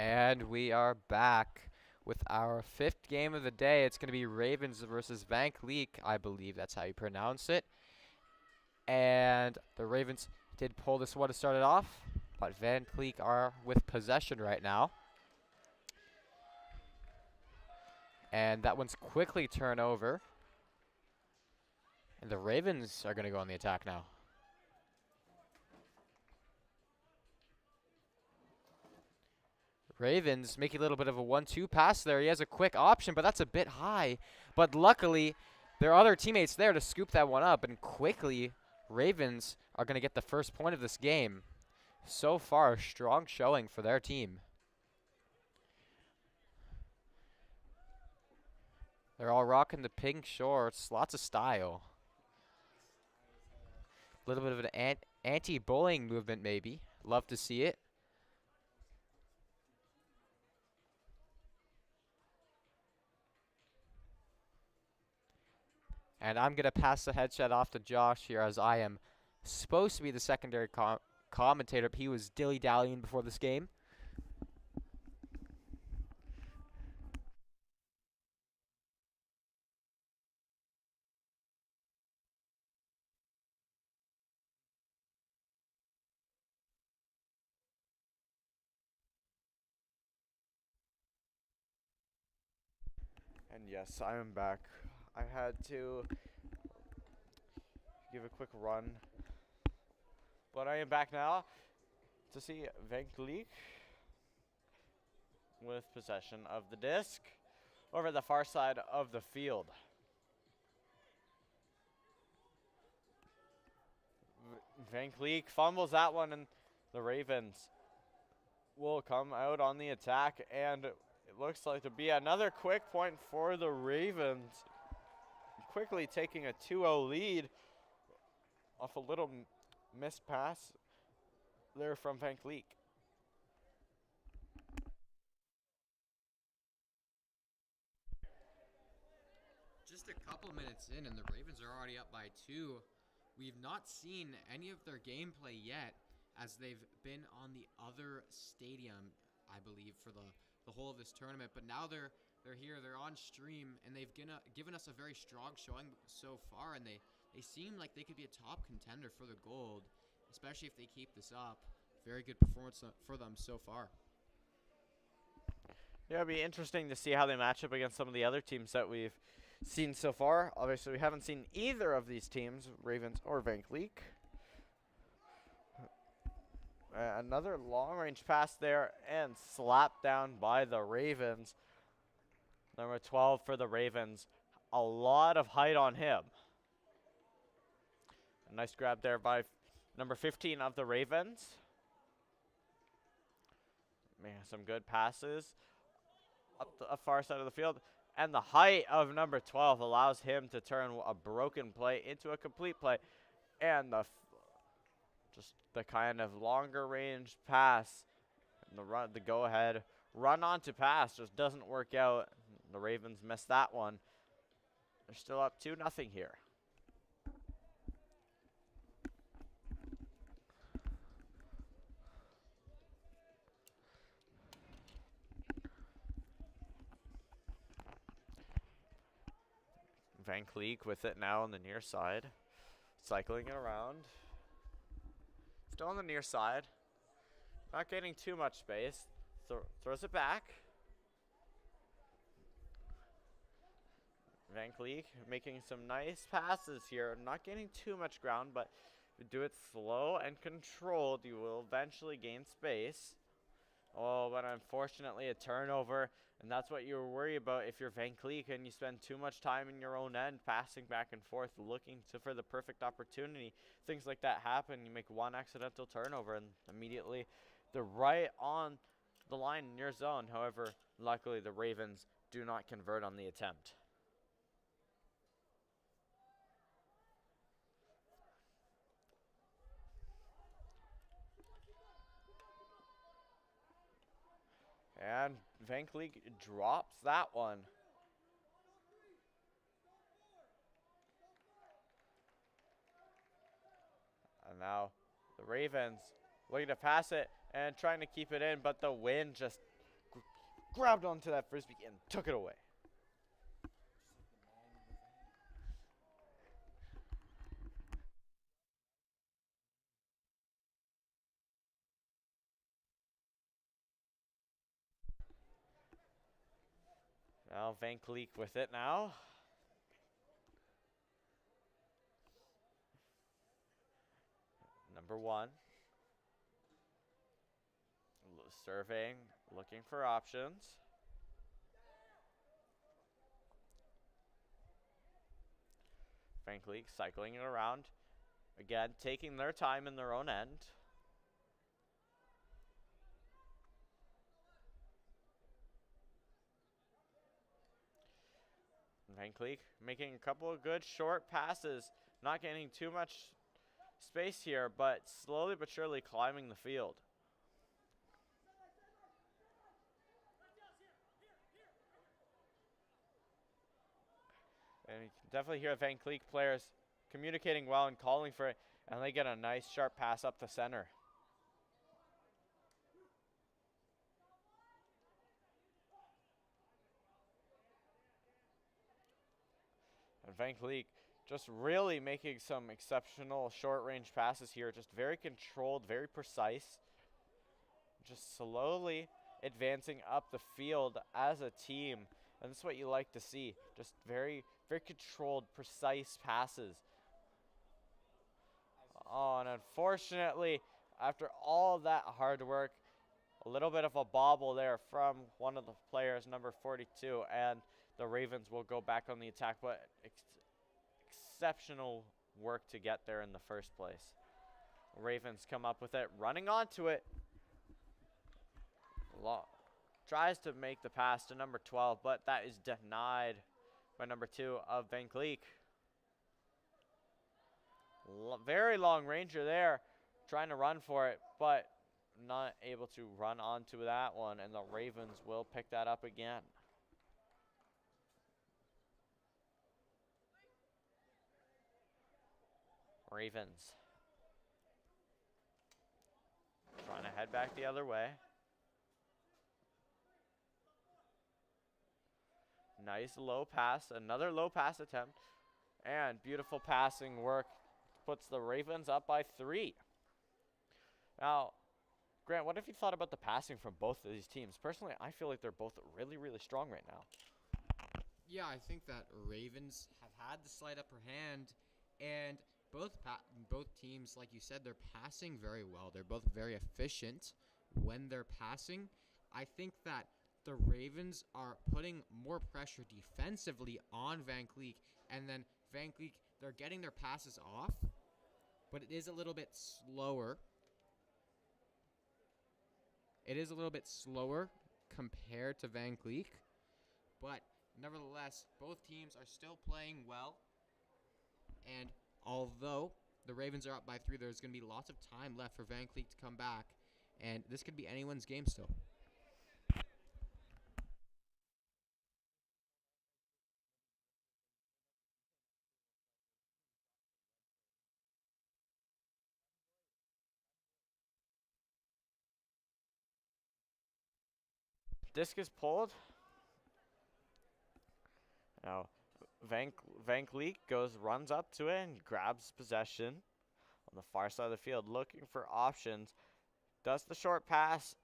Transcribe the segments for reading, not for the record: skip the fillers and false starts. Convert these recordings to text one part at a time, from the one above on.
And we are back with our fifth game of the day. It's going to be Ravens versus Vankleek. I believe that's how you pronounce it. And the Ravens did pull this one to start it off, but Vankleek are with possession right now. And that one's quickly turned over. And the Ravens are going to go on the attack now. Ravens making a little bit of a 1-2 pass there. He has a quick option, but that's a bit high. But luckily, there are other teammates there to scoop that one up. And quickly, Ravens are going to get the first point of this game. So far, a strong showing for their team. They're all rocking the pink shorts. Lots of style. A little bit of an anti-bullying movement, maybe. Love to see it. And I'm going to pass the headset off to Josh here, as I am supposed to be the secondary commentator, but he was dilly-dallying before this game. And yes, I am back. I had to give a quick run, but I am back now to see Vankleek with possession of the disc over the far side of the field. Vankleek fumbles that one, and the Ravens will come out on the attack, and it looks like to be another quick point for the Ravens. Quickly taking a 2-0 lead off a little missed pass there from Vankleek. Just a couple minutes in, and the Ravens are already up by 2. We've not seen any of their gameplay yet, as they've been on the other stadium, I believe, for the whole of this tournament. But now they're here, they're on stream, and they've given us a very strong showing so far, and they seem like they could be a top contender for the gold, especially if they keep this up. Very good performance for them so far. Yeah, it'll be interesting to see how they match up against some of the other teams that we've seen so far. Obviously, we haven't seen either of these teams, Ravens or Vankleek. Another long-range pass there, and slapped down by the Ravens. Number 12 for the Ravens. A lot of height on him. A nice grab there by number 15 of the Ravens. Man, some good passes up the far side of the field. And the height of number 12 allows him to turn a broken play into a complete play. And just the kind of longer range pass, and the go ahead run on to pass just doesn't work out. The Ravens missed that one. They're still up 2-0 here. Vankleek with it now on the near side, cycling it around. Still on the near side, not getting too much space. Throws it back. Vankleek making some nice passes here, not getting too much ground, but if you do it slow and controlled, you will eventually gain space. Oh, but unfortunately a turnover, and that's what you're worried about if you're Vankleek and you spend too much time in your own end passing back and forth, looking for the perfect opportunity. Things like that happen. You make one accidental turnover, and immediately they're right on the line in your zone. However, luckily the Ravens do not convert on the attempt. And Vankleek drops that one. And now the Ravens looking to pass it and trying to keep it in, but the wind just grabbed onto that Frisbee and took it away. Now Vankleek with it now. Number 1. Surveying, looking for options. Vankleek cycling it around. Again, taking their time in their own end. Vankleek making a couple of good short passes. Not getting too much space here, but slowly but surely climbing the field. And you can definitely hear Vankleek players communicating well and calling for it, and they get a nice sharp pass up the center. And Vankleek just really making some exceptional short-range passes here, just very controlled, very precise. Just slowly advancing up the field as a team, and this is what you like to see. Just very, very controlled, precise passes. Oh, and unfortunately, after all that hard work, a little bit of a bobble there from one of the players, number 42, and the Ravens will go back on the attack, but exceptional work to get there in the first place. Ravens come up with it, running onto it. Tries to make the pass to number 12, but that is denied by number 2 of Vankleek. Very long ranger there, trying to run for it, but not able to run onto that one, and the Ravens will pick that up again. Ravens trying to head back the other way. Nice low pass, another low pass attempt, and beautiful passing work puts the Ravens up by 3. Now, Grant, what have you thought about the passing from both of these teams? Personally, I feel like they're both really, really strong right now. Yeah, I think that Ravens have had the slight upper hand, and both teams, like you said, they're passing very well. They're both very efficient when they're passing. I think that the Ravens are putting more pressure defensively on Vankleek, and then Vankleek, they're getting their passes off, but it is a little bit slower. It is a little bit slower compared to Vankleek, but nevertheless, both teams are still playing well, and although the Ravens are up by 3, there's going to be lots of time left for Vankleek to come back, and this could be anyone's game still. Disc is pulled. Now, Vankleek runs up to it and grabs possession on the far side of the field, looking for options. Does the short pass.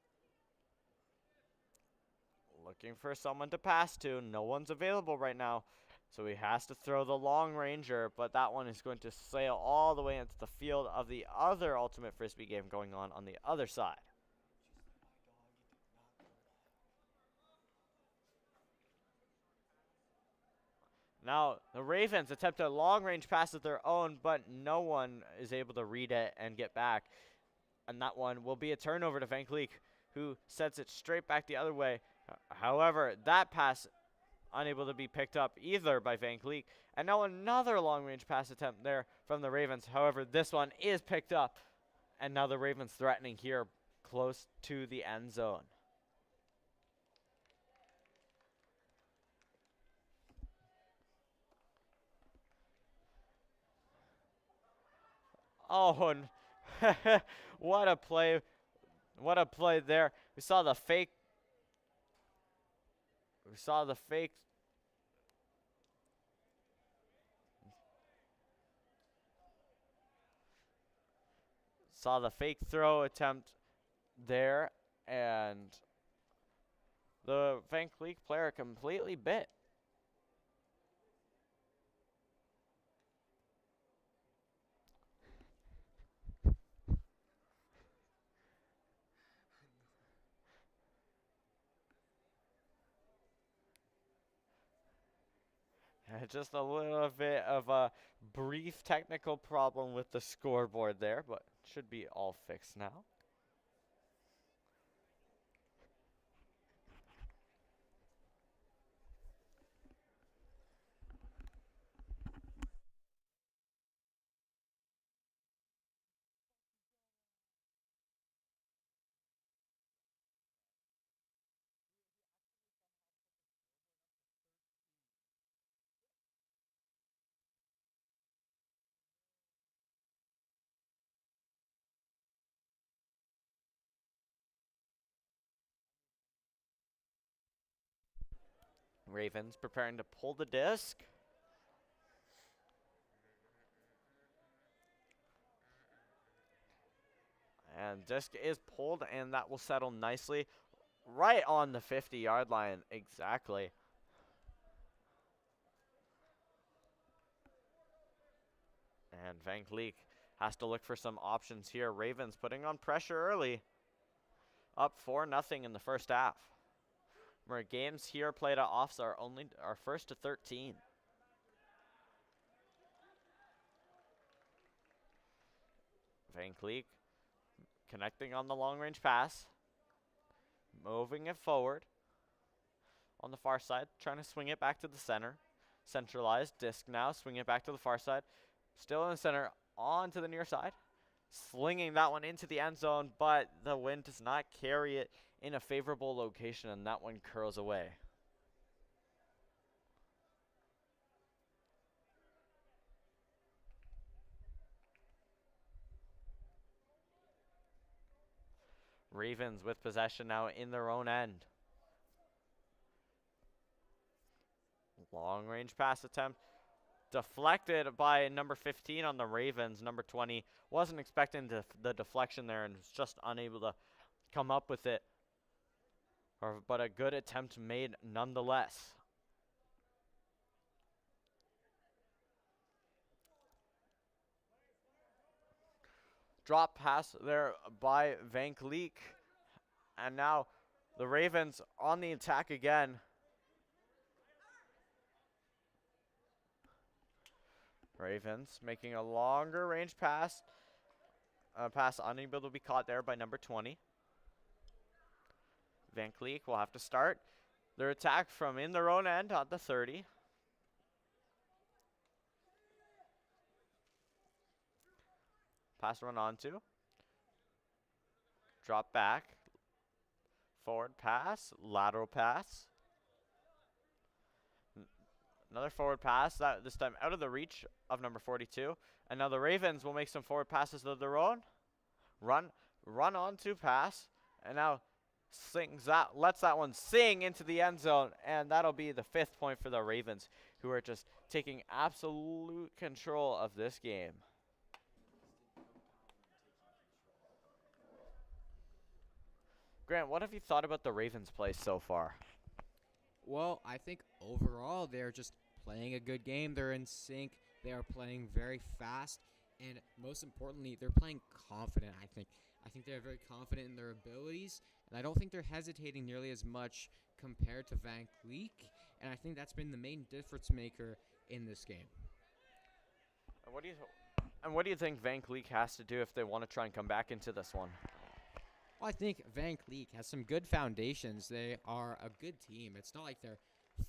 Looking for someone to pass to. No one's available right now, so he has to throw the long ranger, but that one is going to sail all the way into the field of the other Ultimate Frisbee game going on the other side. Now, the Ravens attempt a long-range pass of their own, but no one is able to read it and get back. And that one will be a turnover to Vankleek, who sets it straight back the other way. However, that pass unable to be picked up either by Vankleek. And now another long-range pass attempt there from the Ravens. However, this one is picked up. And now the Ravens threatening here close to the end zone. Oh, and what a play. What a play there. We saw the fake We saw the fake. Saw the fake throw attempt there, and the Vankleek player completely bit. Just a little bit of a brief technical problem with the scoreboard there, but should be all fixed now. Ravens preparing to pull the disc. And disc is pulled, and that will settle nicely right on the 50-yard line. Exactly. And Vankleek has to look for some options here. Ravens putting on pressure early. Up 4-0 in the first half. Remember, games here played at OFSAA are first to 13. Vankleek connecting on the long-range pass. Moving it forward. On the far side, trying to swing it back to the center. Centralized disc now, swing it back to the far side. Still in the center, on to the near side. Slinging that one into the end zone, but the wind does not carry it in a favorable location, and that one curls away. Ravens with possession now in their own end. Long range pass attempt. Deflected by number 15 on the Ravens. Number 20 wasn't expecting the deflection there and was just unable to come up with it. But a good attempt made nonetheless. Drop pass there by Vankleek. And now the Ravens on the attack again. Ravens making a longer range pass. Pass unable to be caught there by number 20. Vankleek will have to start their attack from in their own end at the 30. Pass run on to. Drop back. Forward pass. Lateral pass. Another forward pass, that this time out of the reach of number 42. And now the Ravens will make some forward passes of their own. Run on to pass. And now lets that one sing into the end zone. And that'll be the 5th point for the Ravens, who are just taking absolute control of this game. Grant, what have you thought about the Ravens' play so far? Well, I think overall they're just playing a good game. They're in sync. They are playing very fast. And most importantly, they're playing confident, I think. I think they're very confident in their abilities. And I don't think they're hesitating nearly as much compared to Vankleek. And I think that's been the main difference maker in this game. And what do you think Vankleek has to do if they want to try and come back into this one? Well, I think Vankleek has some good foundations. They are a good team. It's not like their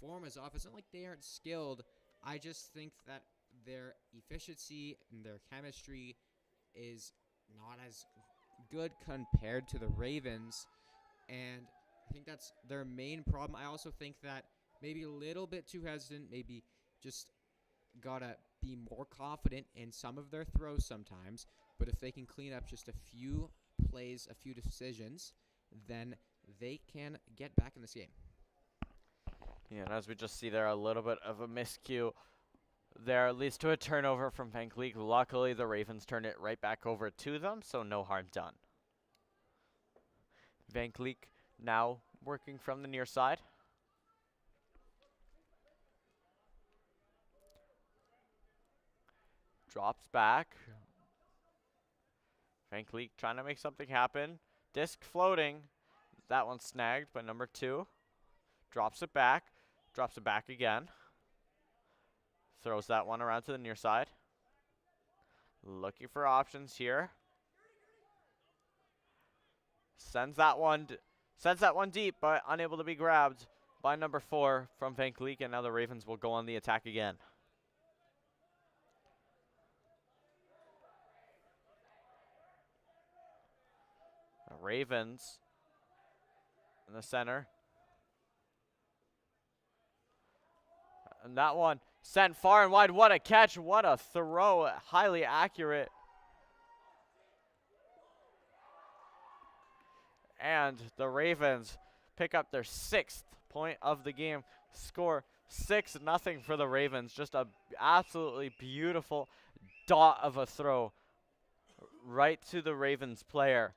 form is off. It's not like they aren't skilled. I just think that their efficiency and their chemistry is not as good compared to the Ravens. And I think that's their main problem. I also think that maybe a little bit too hesitant, maybe just got to be more confident in some of their throws sometimes. But if they can clean up just a few plays, a few decisions, then they can get back in this game. Yeah, and as we just see there, a little bit of a miscue there leads to a turnover from Vankleek. Luckily, the Ravens turned it right back over to them, so no harm done. Vankleek now working from the near side. Drops back. Vankleek trying to make something happen. Disc floating. That one's snagged by number 2. Drops it back. Drops it back again. Throws that one around to the near side. Looking for options here. Sends that one deep, but unable to be grabbed by number 4 from Vankleek, and now the Ravens will go on the attack again. The Ravens in the center. And that one sent far and wide. What a catch. What a throw. Highly accurate. And the Ravens pick up their 6th point of the game. Score 6-0 for the Ravens. Just a absolutely beautiful dot of a throw right to the Ravens player.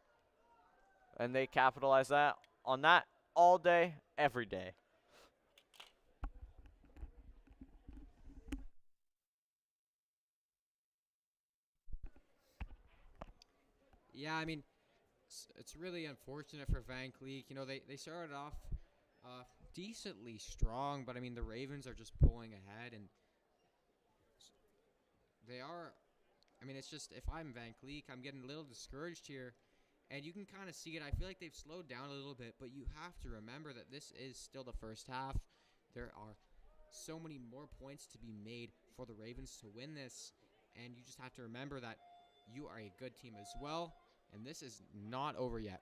And they capitalize on that all day, every day. Yeah, I mean, it's really unfortunate for Vankleek. You know, they started off decently strong, but I mean, the Ravens are just pulling ahead, and they are. I mean, it's just, if I'm Vankleek, I'm getting a little discouraged here, and you can kind of see it. I feel like they've slowed down a little bit, but you have to remember that this is still the first half. There are so many more points to be made for the Ravens to win this, and you just have to remember that you are a good team as well, and this is not over yet.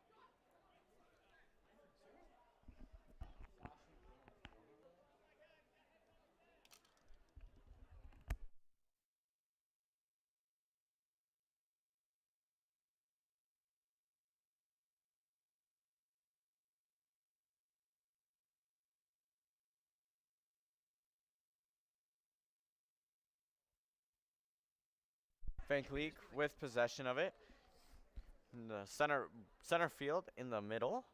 Vankleek with possession of it. In the center field in the middle.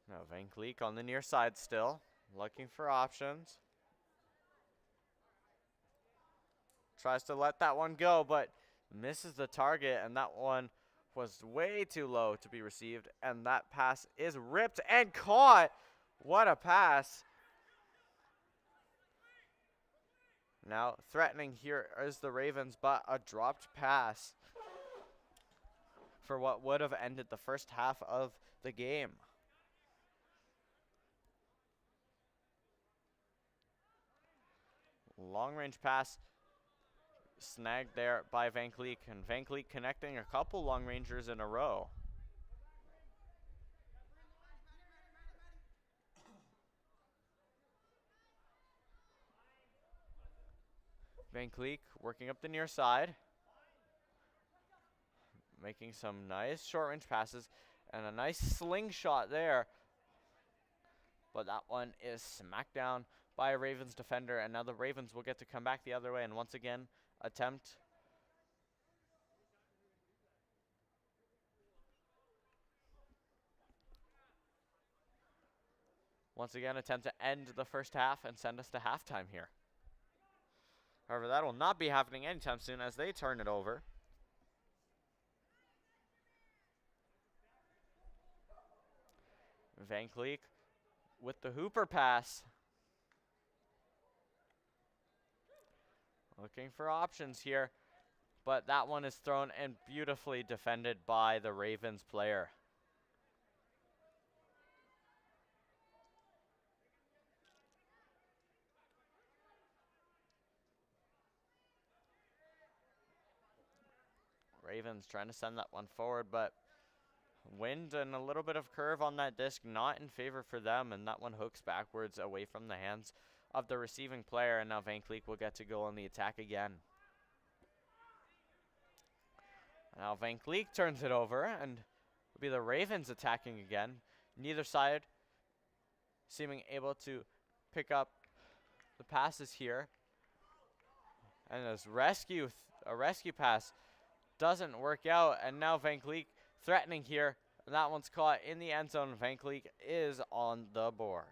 Now Vankleek on the near side still, looking for options. Tries to let that one go, but misses the target, and that one was way too low to be received, and that pass is ripped and caught. What a pass. Now threatening here is the Ravens, but a dropped pass for what would have ended the first half of the game. Long range pass snagged there by Vankleek, and Vankleek connecting a couple long rangers in a row. Vankleek working up the near side, making some nice short range passes and a nice slingshot there. But that one is smacked down by a Ravens defender, and now the Ravens will get to come back the other way and once again attempt to end the first half and send us to halftime here. However, that will not be happening anytime soon as they turn it over. Vankleek with the Hooper pass. Looking for options here, but that one is thrown and beautifully defended by the Ravens player. Ravens trying to send that one forward, but wind and a little bit of curve on that disc not in favor for them, and that one hooks backwards away from the hands of the receiving player, and now Vankleek will get to go on the attack again. Now Vankleek turns it over, and it'll be the Ravens attacking again. Neither side seeming able to pick up the passes here. And as a rescue pass doesn't work out, and now Vankleek threatening here. And that one's caught in the end zone. Vankleek is on the board.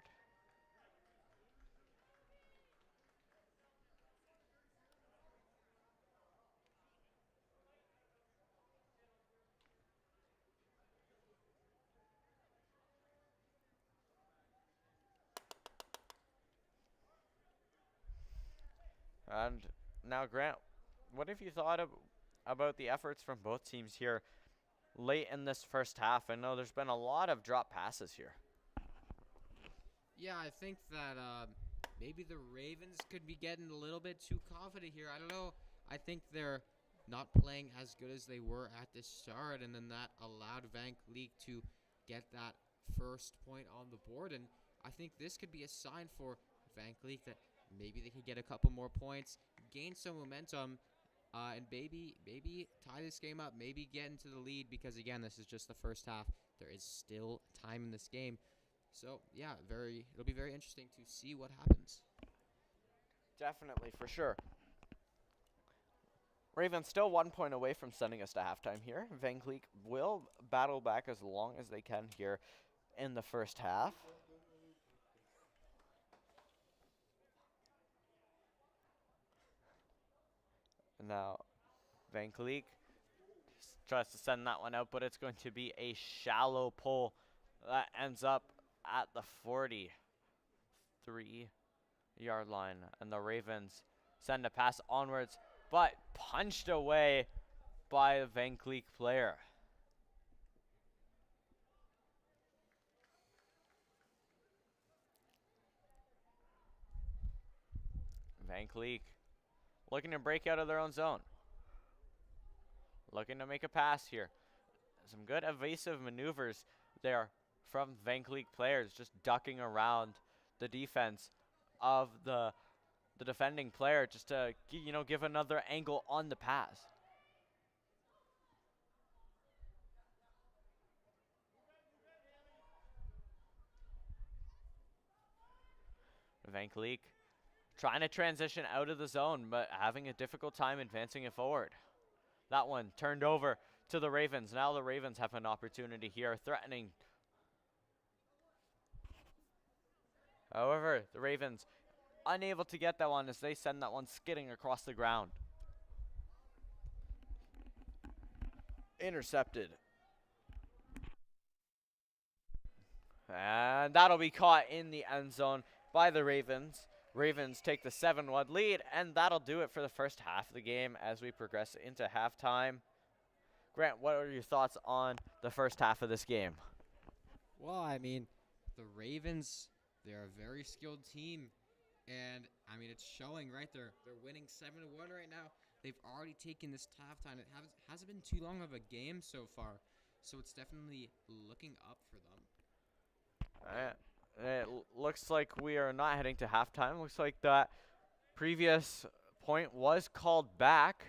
And now, Grant, what have you thought about the efforts from both teams here late in this first half? I know there's been a lot of drop passes here. Yeah, I think that maybe the Ravens could be getting a little bit too confident here. I don't know. I think they're not playing as good as they were at the start, and then that allowed Vankleek to get that first point on the board. And I think this could be a sign for Vankleek that maybe they could get a couple more points, gain some momentum, and maybe tie this game up, maybe get into the lead, because, again, this is just the first half. There is still time in this game. So, yeah, it'll be very interesting to see what happens. Definitely, for sure. Ravens still 1 point away from sending us to halftime here. Vankleek will battle back as long as they can here in the first half. Now, Vankleek tries to send that one out, but it's going to be a shallow pull that ends up at the 43-yard line. And the Ravens send a pass onwards, but punched away by a Vankleek player. Vankleek looking to break out of their own zone. Looking to make a pass here. Some good evasive maneuvers there from Vankleek players, just ducking around the defense of the defending player just to give another angle on the pass. Vankleek trying to transition out of the zone, but having a difficult time advancing it forward. That one turned over to the Ravens. Now the Ravens have an opportunity here, threatening. However, the Ravens unable to get that one as they send that one skidding across the ground. Intercepted. And that'll be caught in the end zone by the Ravens. Ravens take the 7-1 lead, and that'll do it for the first half of the game as we progress into halftime. Grant, what are your thoughts on the first half of this game? Well, I mean, the Ravens, they're a very skilled team, and, I mean, it's showing right there. They're winning 7-1 right now. They've already taken this to halftime. It hasn't been too long of a game so far, so it's definitely looking up for them. It looks like we are not heading to halftime. Looks like that previous point was called back,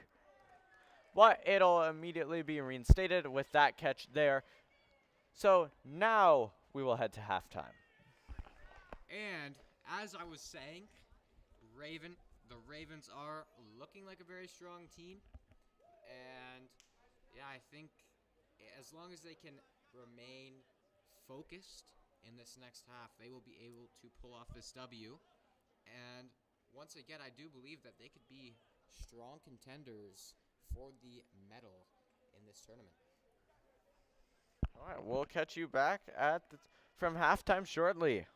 but it'll immediately be reinstated with that catch there. So now we will head to halftime. And as I was saying, the Ravens are looking like a very strong team. And yeah, I think as long as they can remain focused in this next half, they will be able to pull off this W. And once again, I do believe that they could be strong contenders for the medal in this tournament. All right, we'll catch you back from halftime shortly.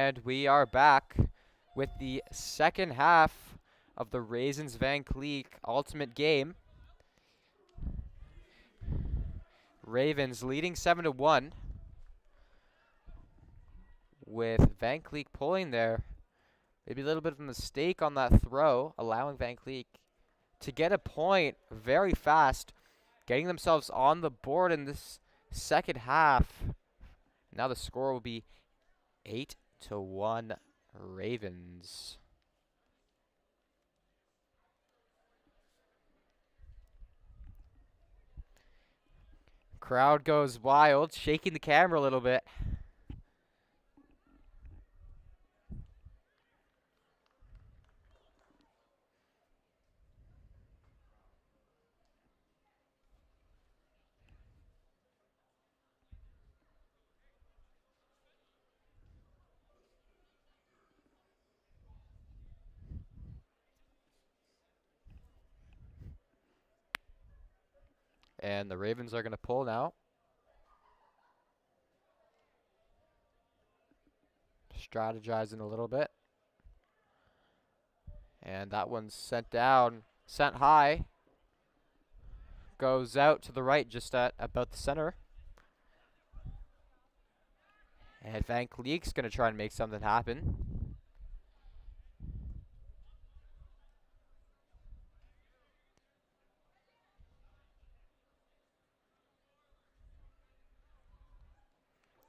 And we are back with the second half of the Raisins Vankleek Ultimate Game. Ravens leading 7-1 with Vankleek pulling there. Maybe a little bit of a mistake on that throw, allowing Vankleek to get a point very fast, getting themselves on the board in this second half. Now the score will be 8-1 Ravens. Crowd goes wild, shaking the camera a little bit. And the Ravens are going to pull now. Strategizing a little bit. And that one's sent down, sent high. Goes out to the right just at about the center. And Vankleek's going to try and make something happen.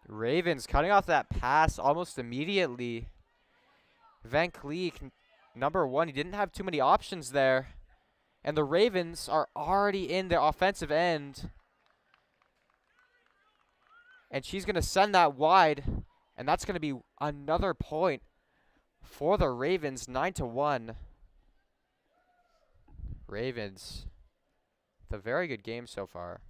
Ravens cutting off that pass almost immediately. Vankleek, number one, he didn't have too many options there. And the Ravens are already in their offensive end. And she's going to send that wide. And that's going to be another point for the Ravens, 9-1. Ravens, it's a very good game so far.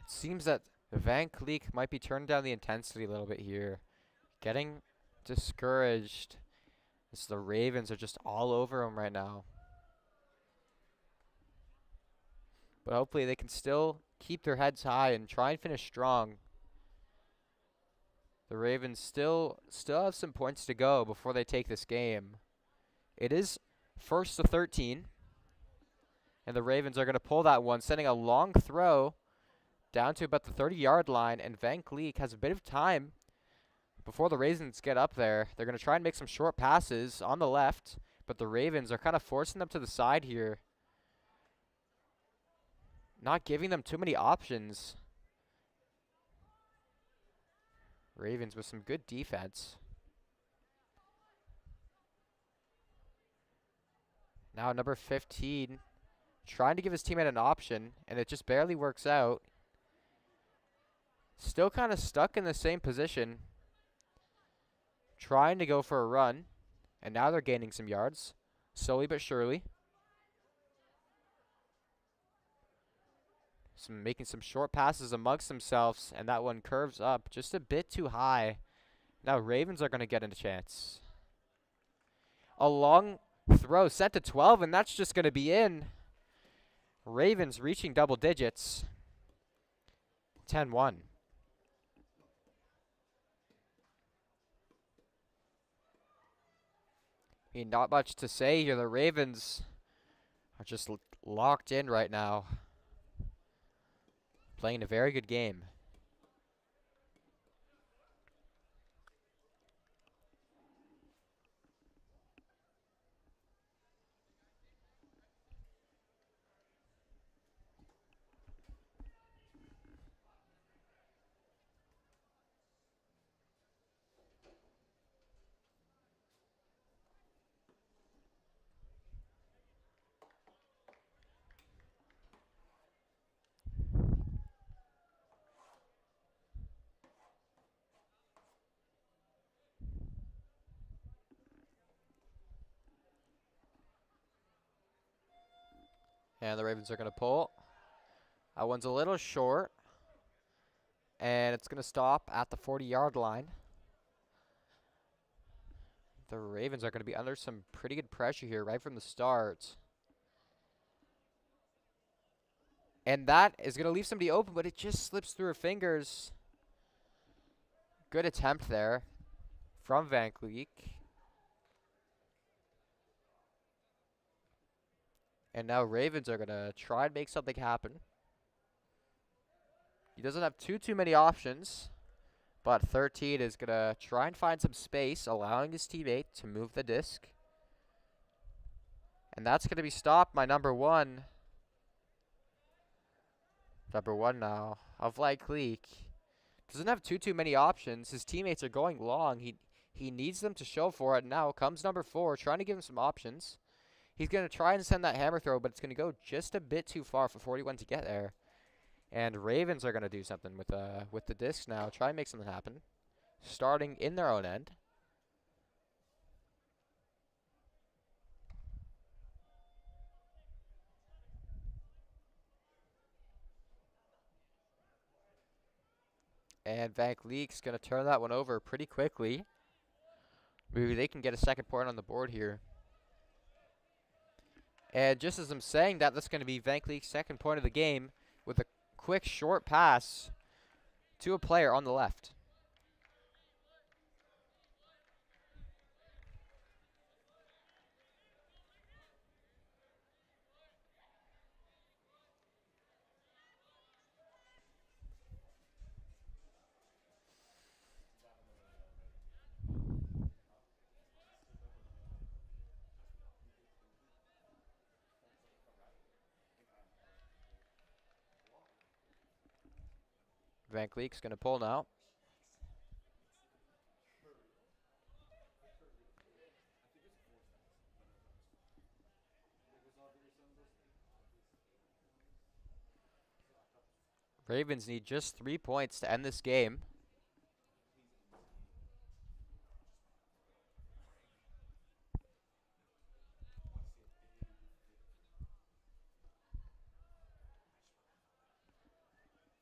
Seems that Vankleek might be turning down the intensity a little bit here. Getting discouraged as the Ravens are just all over them right now. But hopefully they can still keep their heads high and try and finish strong. The Ravens still have some points to go before they take this game. It is 1st-13. And the Ravens are going to pull that one, sending a long throw down to about the 30-yard line, and Vankleek has a bit of time before the Ravens get up there. They're going to try and make some short passes on the left, but the Ravens are kind of forcing them to the side here. Not giving them too many options. Ravens with some good defense. Now number 15 trying to give his teammate an option, and it just barely works out. Still kind of stuck in the same position. Trying to go for a run. And now they're gaining some yards. Slowly but surely. Making some short passes amongst themselves. And that one curves up just a bit too high. Now Ravens are going to get a chance. A long throw set to 12. And that's just going to be in. Ravens reaching double digits. 10-1. Not much to say here. The Ravens are just locked in right now. Playing a very good game. And the Ravens are going to pull. That one's a little short. And it's going to stop at the 40-yard line. The Ravens are going to be under some pretty good pressure here right from the start. And that is going to leave somebody open, but it just slips through her fingers. Good attempt there from Vankleek. And now Ravens are going to try and make something happen. He doesn't have too many options, but 13 is going to try and find some space, allowing his teammate to move the disc. And that's going to be stopped by number 1. Number 1 now of Vankleek. Doesn't have too many options. His teammates are going long. He needs them to show for it. Now comes number 4, trying to give him some options. He's going to try and send that hammer throw, but it's going to go just a bit too far for 41 to get there. And Ravens are going to do something with the disc now. Try and make something happen. Starting in their own end. And Vankleek's going to turn that one over pretty quickly. Maybe they can get a second point on the board here. And just as I'm saying that, that's going to be Vankleek's second point of the game with a quick short pass to a player on the left. Vankleek's going to pull now. Ravens need just 3 points to end this game.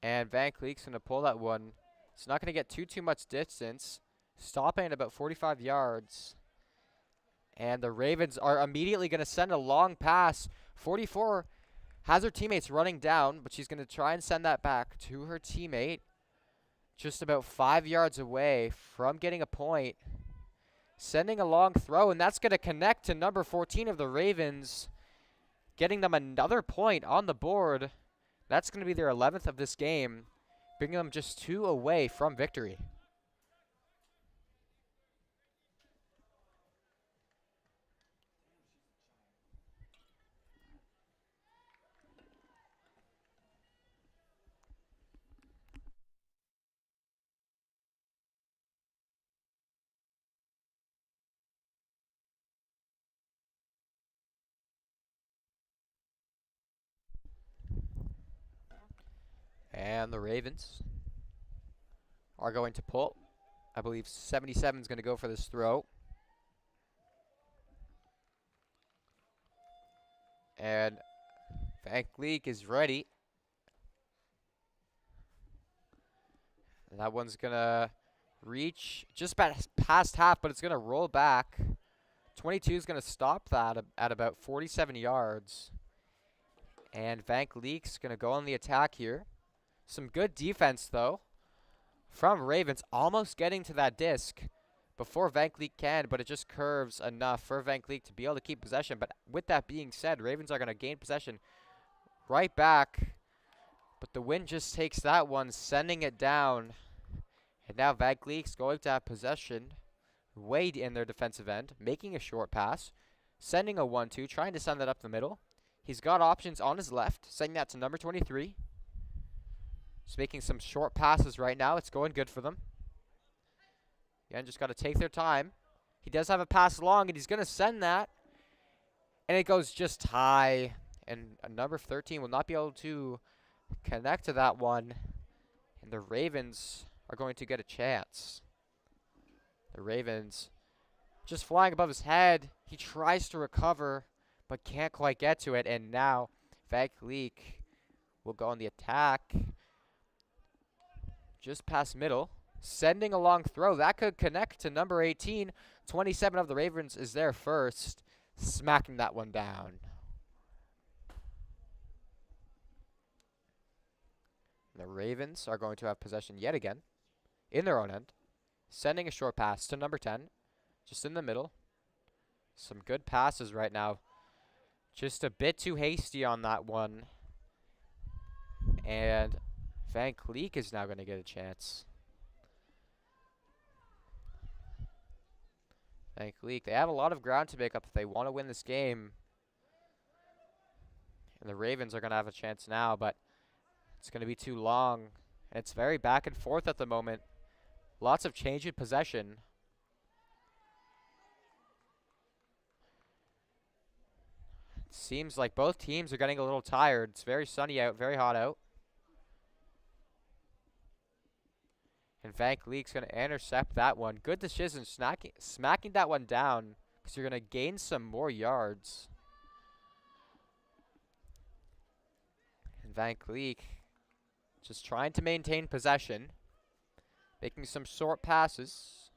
And Vankleek's going to pull that one. It's not going to get too much distance. Stopping at about 45 yards. And the Ravens are immediately going to send a long pass. 44 has her teammates running down, but she's going to try and send that back to her teammate. Just about 5 yards away from getting a point. Sending a long throw, and that's going to connect to number 14 of the Ravens. Getting them another point on the board. That's going to be their 11th of this game, bringing them just 2 away from victory. And the Ravens are going to pull. I believe 77 is going to go for this throw. And Vankleek is ready. And that one's going to reach just past half, but it's going to roll back. 22 is going to stop that at about 47 yards. And Vankleek's going to go on the attack here. Some good defense, though, from Ravens, almost getting to that disc before Vankleek can, but it just curves enough for Vankleek to be able to keep possession. But with that being said, Ravens are going to gain possession right back, but the wind just takes that one, sending it down. And now Vankleek's going to have possession way in their defensive end, making a short pass, sending a 1-2, trying to send that up the middle. He's got options on his left, sending that to number 23. Just making some short passes right now. It's going good for them. Again, just got to take their time. He does have a pass long, and he's going to send that. And it goes just high. And number 13 will not be able to connect to that one. And the Ravens are going to get a chance. The Ravens just flying above his head. He tries to recover, but can't quite get to it. And now Vankleek will go on the attack. Just past middle. Sending a long throw. That could connect to number 18. 27 of the Ravens is there first. Smacking that one down. The Ravens are going to have possession yet again in their own end. Sending a short pass to number 10. Just in the middle. Some good passes right now. Just a bit too hasty on that one. And Vankleek is now going to get a chance. Vankleek, they have a lot of ground to make up if they want to win this game. And the Ravens are going to have a chance now, but it's going to be too long. And it's very back and forth at the moment. Lots of change in possession. It seems like both teams are getting a little tired. It's very sunny out, very hot out. And Vankleek's going to intercept that one. Good decision, smacking that one down, because you're going to gain some more yards. And Vankleek just trying to maintain possession, making some short passes.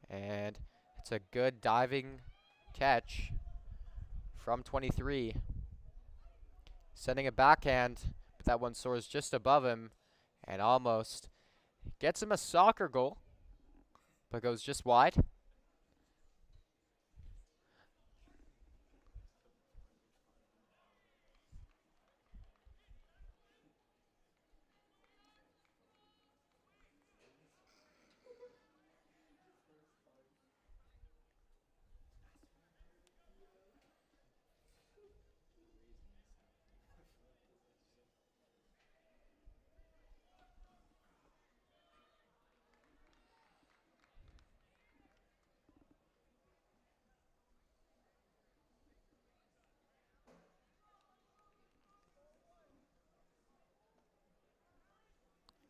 And it's a good diving catch from 23. Sending a backhand, but that one soars just above him and almost gets him a soccer goal, but goes just wide.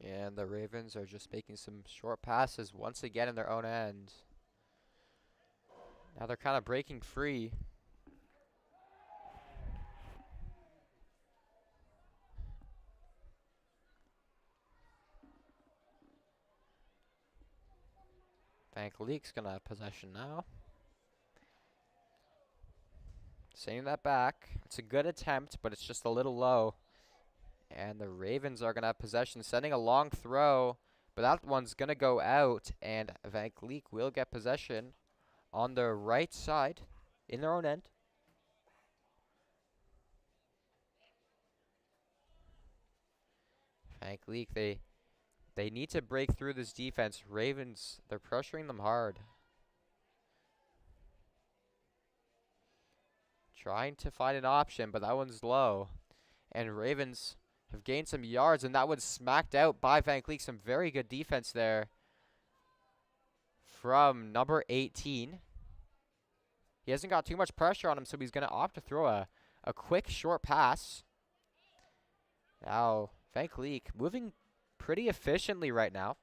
And the Ravens are just making some short passes once again in their own end. Now they're kind of breaking free. Vankleek's going to have possession now. Sending that back. It's a good attempt, but it's just a little low. And the Ravens are going to have possession, sending a long throw, but that one's going to go out, and Vankleek will get possession on the right side in their own end. Vankleek, they need to break through this defense. Ravens, they're pressuring them hard. Trying to find an option, but that one's low. And Ravens have gained some yards, and that one's smacked out by Vankleek. Some very good defense there from number 18. He hasn't got too much pressure on him, so he's going to opt to throw a quick short pass. Now, Vankleek moving pretty efficiently right now.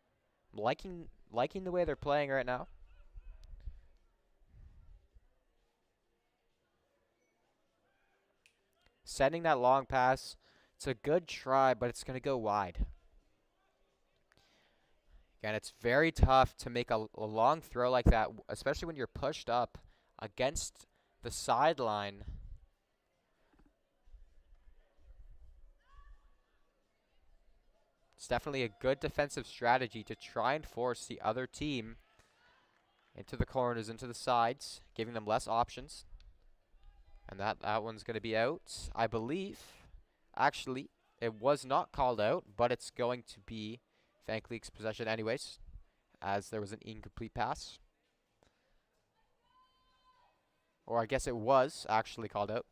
Liking the way they're playing right now. Sending that long pass. It's a good try, but it's going to go wide. Again, it's very tough to make a long throw like that, especially when you're pushed up against the sideline. It's definitely a good defensive strategy to try and force the other team into the corners, into the sides, giving them less options. And that one's going to be out, I believe. Actually, it was not called out, but it's going to be Vankleek's possession anyways, as there was an incomplete pass. Or I guess it was actually called out.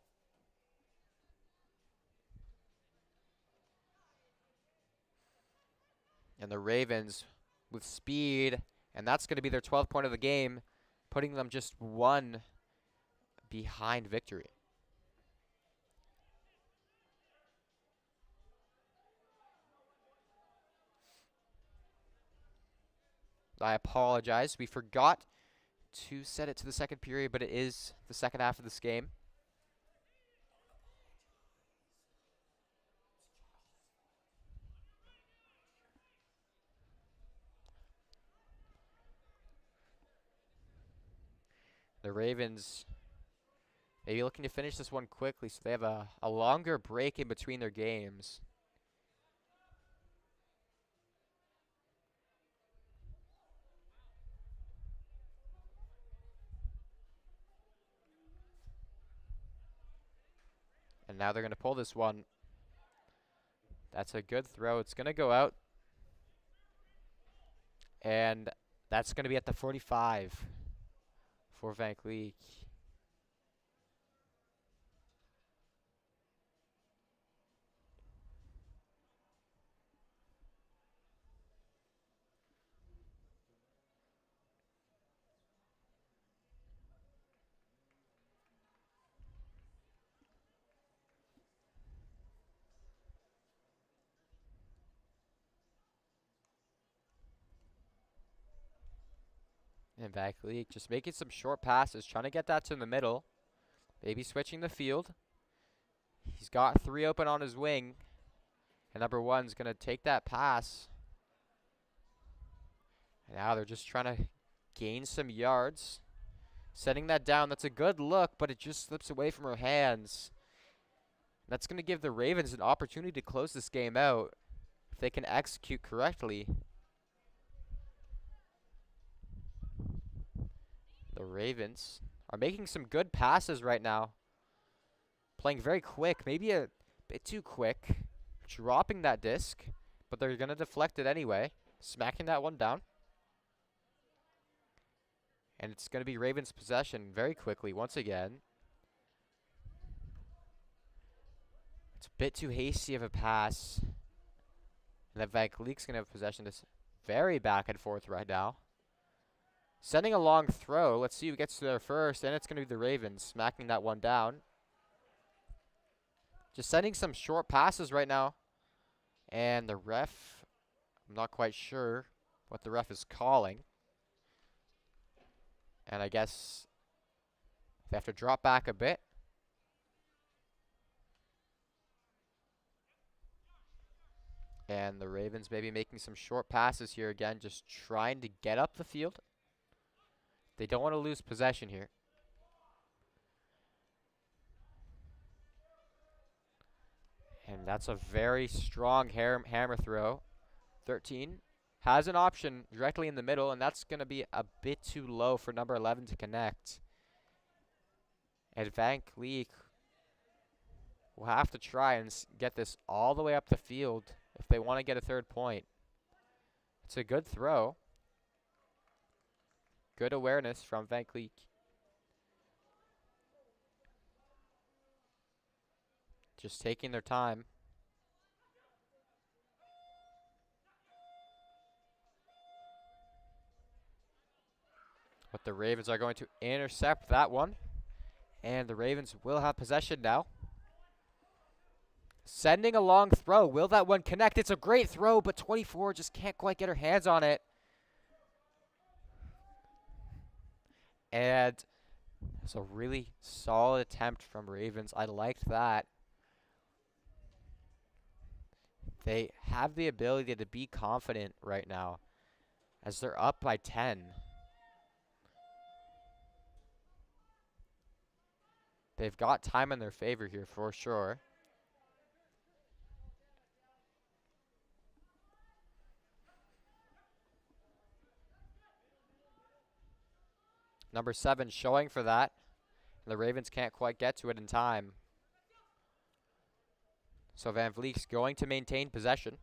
And the Ravens with speed, and that's going to be their 12th point of the game, putting them just one behind victory. I apologize. We forgot to set it to the second period, but it is the second half of this game. The Ravens maybe looking to finish this one quickly so they have a longer break in between their games. And now they're going to pull this one. That's a good throw. It's going to go out. And that's going to be at the 45 for Vankleek. And Vankleek just making some short passes, trying to get that to the middle. Maybe switching the field. He's got 3 open on his wing. And number 1's going to take that pass. And now they're just trying to gain some yards. Setting that down. That's a good look, but it just slips away from her hands. That's going to give the Ravens an opportunity to close this game out if they can execute correctly. The Ravens are making some good passes right now. Playing very quick, maybe a bit too quick. Dropping that disc, but they're going to deflect it anyway. Smacking that one down. And it's going to be Ravens' possession very quickly once again. It's a bit too hasty of a pass. And then Vankleek's going to have possession. This very back and forth right now. Sending a long throw. Let's see who gets there first. And it's going to be the Ravens smacking that one down. Just sending some short passes right now. And the ref, I'm not quite sure what the ref is calling. And I guess they have to drop back a bit. And the Ravens maybe making some short passes here again, just trying to get up the field. They don't want to lose possession here. And that's a very strong hammer throw. 13 has an option directly in the middle, and that's going to be a bit too low for number 11 to connect. And Vankleek will have to try and get this all the way up the field if they want to get a 3rd point. It's a good throw. Good awareness from Vankleek. Just taking their time. But the Ravens are going to intercept that one. And the Ravens will have possession now. Sending a long throw. Will that one connect? It's a great throw, but 24 just can't quite get her hands on it. And it's a really solid attempt from Ravens. I liked that. They have the ability to be confident right now as they're up by 10. They've got time in their favor here for sure. Number 7 showing for that. And the Ravens can't quite get to it in time. So Vankleek's going to maintain possession.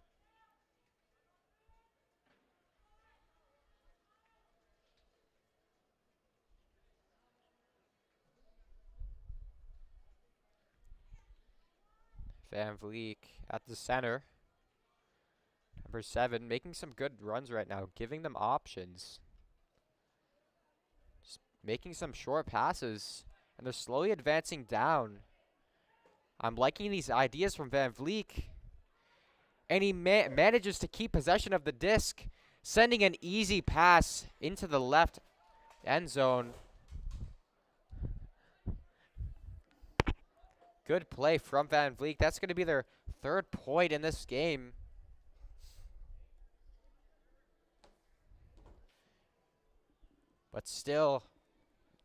Vankleek at the center. Number 7 making some good runs right now, giving them options. Just making some short passes, and they're slowly advancing down. I'm liking these ideas from Vankleek. And he manages to keep possession of the disc, sending an easy pass into the left end zone. Good play from Vankleek. That's going to be their 3rd point in this game. But still,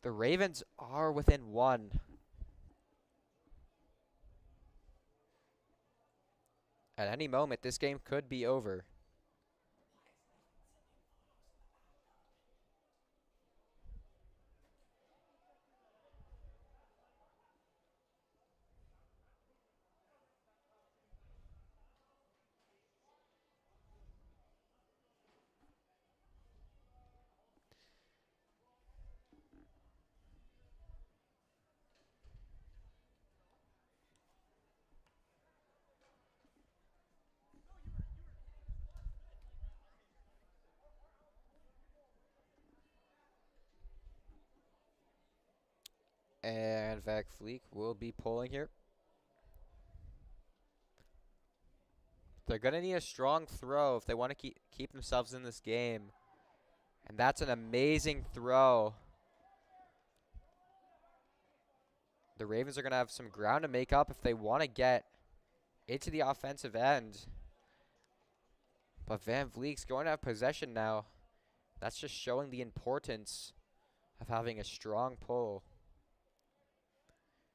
The Ravens are within 1. At any moment, this game could be over. And Vankleek will be pulling here. They're going to need a strong throw if they want to keep themselves in this game. And that's an amazing throw. The Ravens are going to have some ground to make up if they want to get into the offensive end. But Vankleek's going to have possession now. That's just showing the importance of having a strong pull.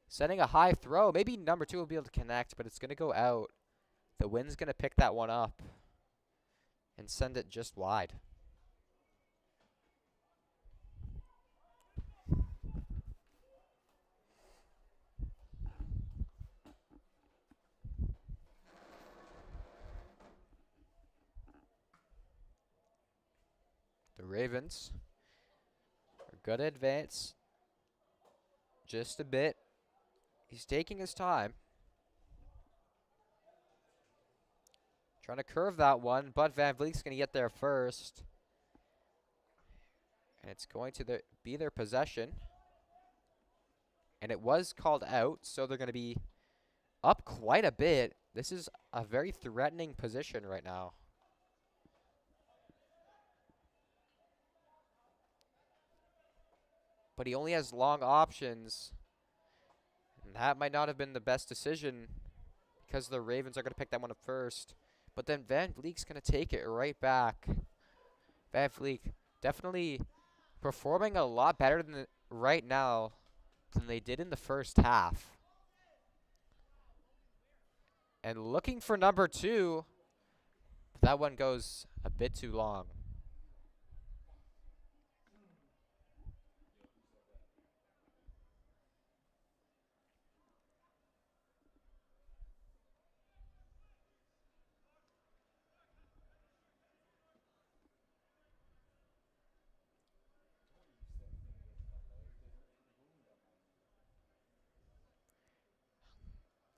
Setting a high throw. Maybe number 2 will be able to connect, but it's going to go out. The wind's going to pick that one up and send it just wide. The Ravens are going to advance just a bit. He's taking his time. Trying to curve that one, but Vankleek's going to get there first. And it's going to be their possession. And it was called out, so they're going to be up quite a bit. This is a very threatening position right now. But he only has long options. And that might not have been the best decision because the Ravens are going to pick that one up first. But then Vankleek's going to take it right back. Vankleek definitely performing a lot better than right now than they did in the first half. And looking for number 2. That one goes a bit too long.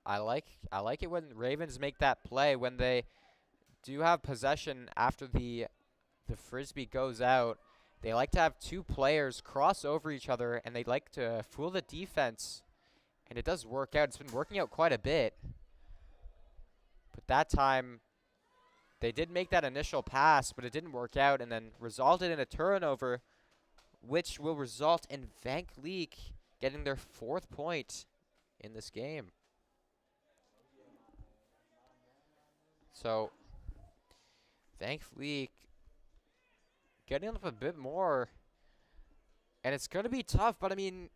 I like it when Ravens make that play when they do have possession after the Frisbee goes out. They like to have 2 players cross over each other, and they like to fool the defense. And it does work out. It's been working out quite a bit. But that time, they did make that initial pass, but it didn't work out, and then resulted in a turnover, which will result in Vankleek getting their 4th point in this game. So, Vankleek getting up a bit more. And it's going to be tough, but I mean,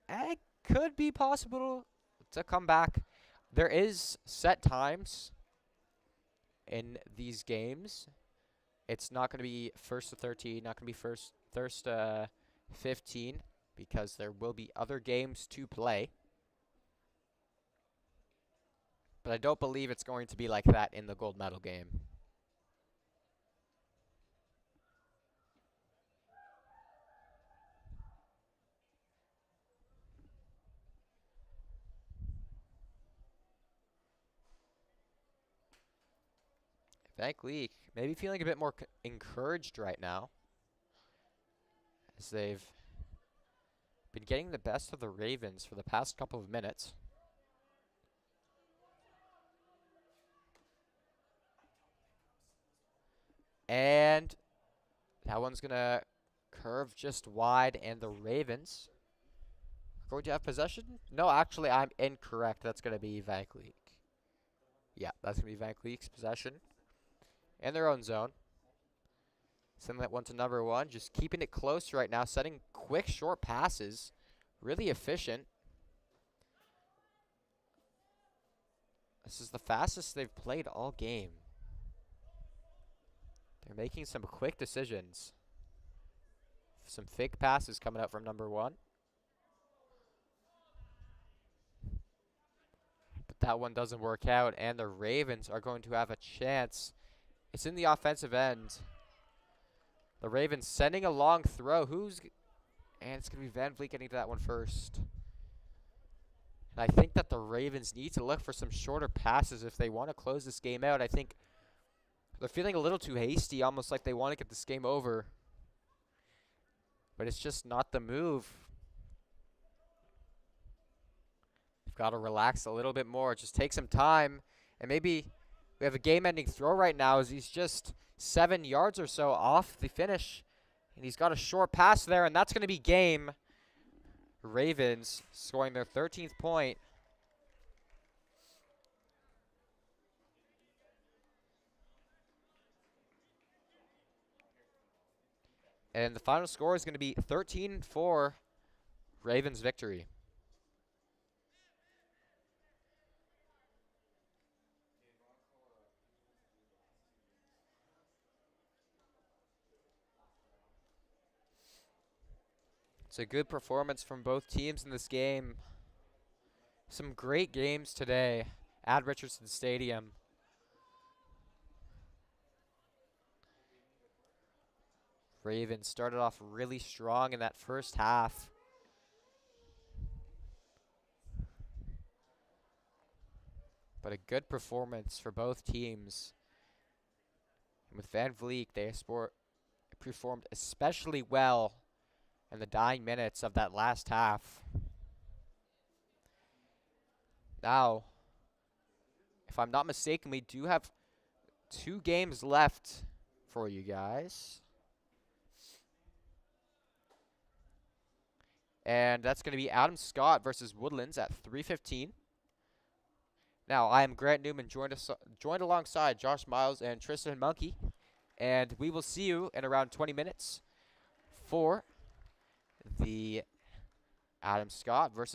it could be possible to come back. There is set times in these games. It's not going to be 1st to 13, not going to be first to 15, because there will be other games to play. But I don't believe it's going to be like that in the gold medal game. Vankleek maybe feeling a bit more encouraged right now, as they've been getting the best of the Ravens for the past couple of minutes. And that one's going to curve just wide, and the Ravens are going to have possession. No, actually, I'm incorrect. That's going to be Vankleek. Yeah, that's going to be Vankleek's possession in their own zone. Sending that one to number 1. Just keeping it close right now. Setting quick, short passes. Really efficient. This is the fastest they've played all game. They're making some quick decisions. Some fake passes coming out from number 1. But that one doesn't work out, and the Ravens are going to have a chance. It's in the offensive end. The Ravens sending a long throw. And it's going to be Vankleek getting to that one first. And I think that the Ravens need to look for some shorter passes if they want to close this game out. I think they're feeling a little too hasty, almost like they want to get this game over. But it's just not the move. You've got to relax a little bit more. Just take some time. And maybe we have a game-ending throw right now as he's just 7 yards or so off the finish. And he's got a short pass there, and that's going to be game. Ravens scoring their 13th point. And the final score is going to be 13-4, Ravens victory. It's a good performance from both teams in this game. Some great games today at Richardson Stadium. Ravens started off really strong in that first half. But a good performance for both teams. And with Vankleek, they performed especially well in the dying minutes of that last half. Now, if I'm not mistaken, we do have 2 games left for you guys. And that's going to be Adam Scott versus Woodlands at 3:15. Now, I am Grant Newman, joined alongside Josh Miles and Tristan Monkey. And we will see you in around 20 minutes for the Adam Scott versus